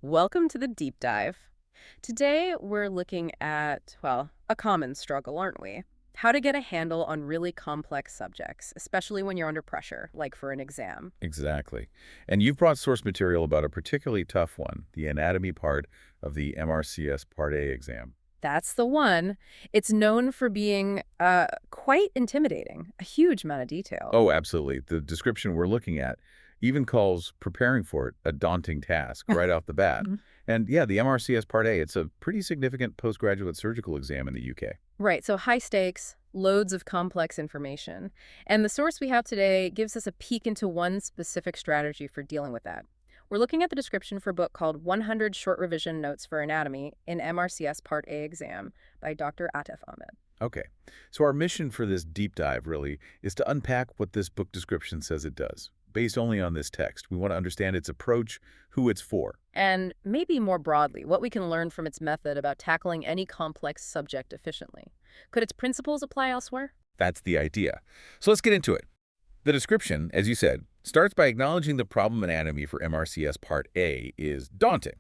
Welcome to the deep dive. Today we're looking at, well, a common struggle, aren't we? How to get a handle on really complex subjects, especially when you're under pressure, like for an exam. Exactly. And you've brought source material about a particularly tough one, the anatomy part of the MRCS Part A exam. That's the one. It's known for being quite intimidating, a huge amount of detail. Oh, absolutely. The description we're looking at even calls preparing for it a daunting task right off the bat. Mhm. And yeah, the MRCS Part A, it's a pretty significant postgraduate surgical exam in the UK. Right, so high stakes, loads of complex information. And the source we have today gives us a peek into one specific strategy for dealing with that. We're looking at the description for a book called 100 Short Revision Notes for Anatomy in MRCS Part A Exam by Dr. Atef Ahmed. Okay, so our mission for this deep dive really is to unpack what this book description says it does. Based only on this text, we want to understand its approach, who it's for. And maybe more broadly, what we can learn from its method about tackling any complex subject efficiently. Could its principles apply elsewhere? That's the idea. So let's get into it. The description, as you said, starts by acknowledging the problem anatomy for MRCS Part A is daunting.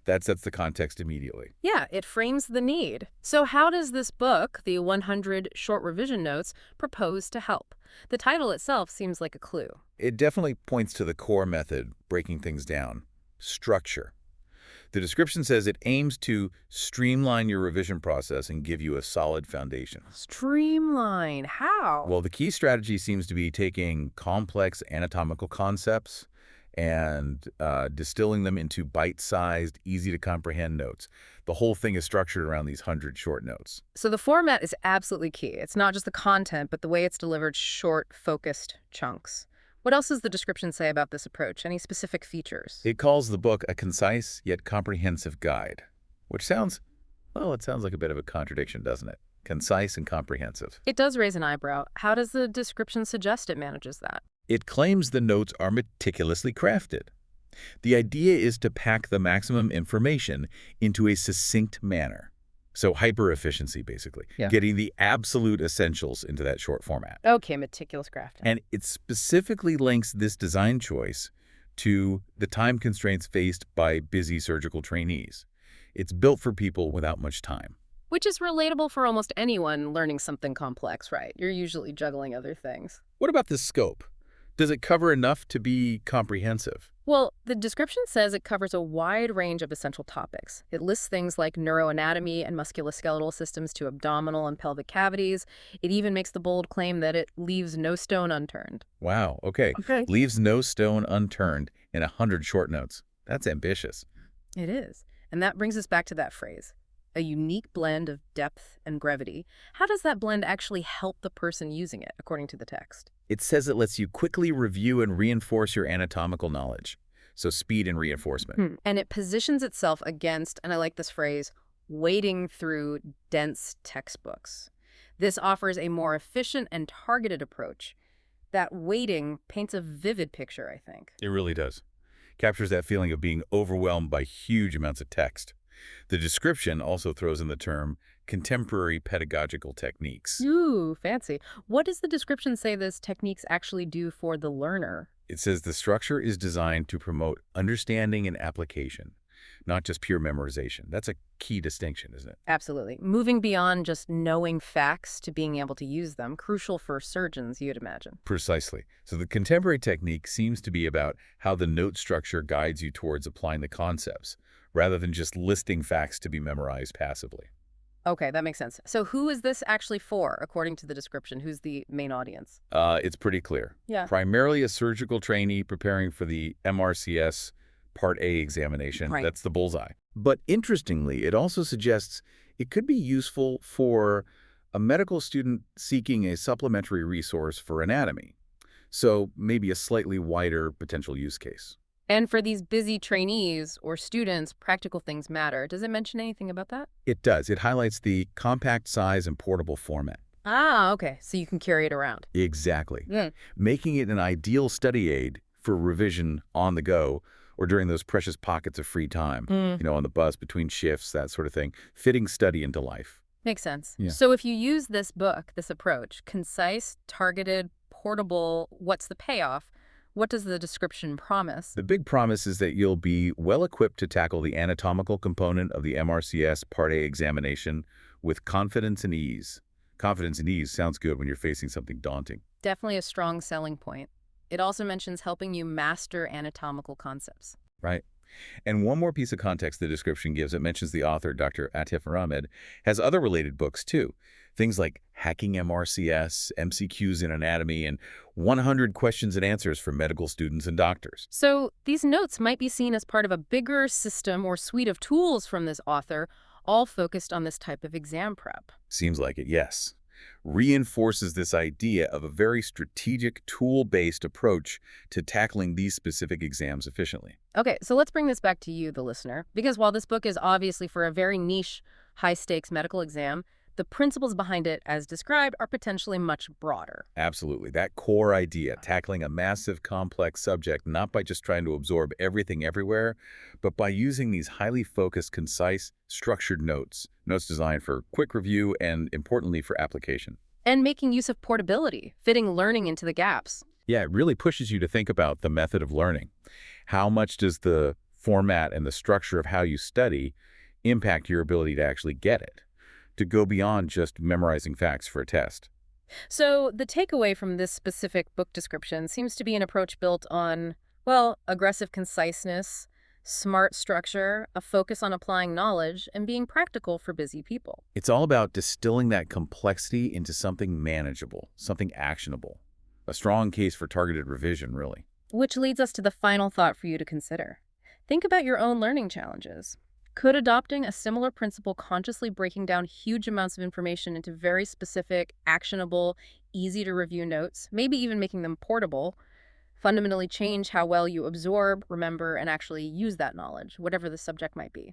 That sets the context immediately. Yeah, it frames the need. So how does this book, the 100 Short Revision Notes, propose to help? The title itself seems like a clue. It definitely points to the core method, breaking things down. Structure. The description says it aims to streamline your revision process and give you a solid foundation. Streamline. How? Well, the key strategy seems to be taking complex anatomical concepts and distilling them into bite-sized, easy-to-comprehend notes. The whole thing is structured around these 100 short notes. So the format is absolutely key. It's not just the content, but the way it's delivered, short, focused chunks. What else does the description say about this approach? Any specific features? It calls the book a concise yet comprehensive guide, which sounds, well, it sounds like a bit of a contradiction, doesn't it? Concise and comprehensive. It does raise an eyebrow. How does the description suggest it manages that? It claims the notes are meticulously crafted. The idea is to pack the maximum information into a succinct manner. So hyper-efficiency, basically, Yeah. getting the absolute essentials into that short format. Okay, meticulous crafting. And it specifically links this design choice to the time constraints faced by busy surgical trainees. It's built for people without much time. Which is relatable for almost anyone learning something complex, right? You're usually juggling other things. What about the scope? Does it cover enough to be comprehensive? Well, the description says it covers a wide range of essential topics. It lists things like neuroanatomy and musculoskeletal systems to abdominal and pelvic cavities. It even makes the bold claim that it leaves no stone unturned. Wow, okay. Okay. Leaves no stone unturned in 100 short notes. That's ambitious. It is. And that brings us back to that phrase, a unique blend of depth and brevity. How does that blend actually help the person using it, according to the text? It says it lets you quickly review and reinforce your anatomical knowledge. So speed and reinforcement. And it positions itself against, and I like this phrase, wading through dense textbooks. This offers a more efficient and targeted approach. That wading paints a vivid picture, I think. It really does. Captures that feeling of being overwhelmed by huge amounts of text. The description also throws in the term contemporary pedagogical techniques. Ooh, fancy. What does the description say these techniques actually do for the learner? It says the structure is designed to promote understanding and application, not just pure memorization. That's a key distinction, isn't it? Absolutely. Moving beyond just knowing facts to being able to use them, crucial for surgeons, you'd imagine. Precisely. So the contemporary technique seems to be about how the note structure guides you towards applying the concepts, rather than just listing facts to be memorized passively. Okay, that makes sense. So who is this actually for, according to the description? Who's the main audience? It's pretty clear. Yeah. Primarily a surgical trainee preparing for the MRCS Part A examination. Right. That's the bullseye. But interestingly, it also suggests it could be useful for a medical student seeking a supplementary resource for anatomy. So maybe a slightly wider potential use case. And for these busy trainees or students, practical things matter. Does it mention anything about that? It does. It highlights the compact size and portable format. Ah, okay. So you can carry it around. Exactly. Yeah. Making it an ideal study aid for revision on the go or during those precious pockets of free time, on the bus, between shifts, that sort of thing, fitting study into life. Makes sense. Yeah. So if you use this book, this approach, concise, targeted, portable, what's the payoff? What does the description promise? The big promise is that you'll be well equipped to tackle the anatomical component of the MRCS Part A examination with confidence and ease. Confidence and ease sounds good when you're facing something daunting, Definitely a strong selling point. It also mentions helping you master anatomical concepts. right? And one more piece of context the description gives, it mentions the author, Dr. Atef Ahmed, has other related books too. Things like Hacking MRCS, MCQs in Anatomy, and 100 Questions and Answers for Medical Students and Doctors. So these notes might be seen as part of a bigger system or suite of tools from this author, all focused on this type of exam prep. Seems like it, yes. Reinforces this idea of a very strategic, tool-based approach to tackling these specific exams efficiently. Okay, so let's bring this back to you, the listener, because while this book is obviously for a very niche, high-stakes medical exam, the principles behind it, as described, are potentially much broader. Absolutely. That core idea, tackling a massive, complex subject, not by just trying to absorb everything everywhere, but by using these highly focused, concise, structured notes designed for quick review and, importantly, for application. And making use of portability, fitting learning into the gaps. Yeah, it really pushes you to think about the method of learning. How much does the format and the structure of how you study impact your ability to actually get it, to go beyond just memorizing facts for a test? So the takeaway from this specific book description seems to be an approach built on, well, aggressive conciseness, smart structure, a focus on applying knowledge, and being practical for busy people. It's all about distilling that complexity into something manageable, something actionable. A strong case for targeted revision, really. Which leads us to the final thought for you to consider. Think about your own learning challenges. Could adopting a similar principle, consciously breaking down huge amounts of information into very specific, actionable, easy to review notes, maybe even making them portable, fundamentally change how well you absorb, remember, and actually use that knowledge, whatever the subject might be?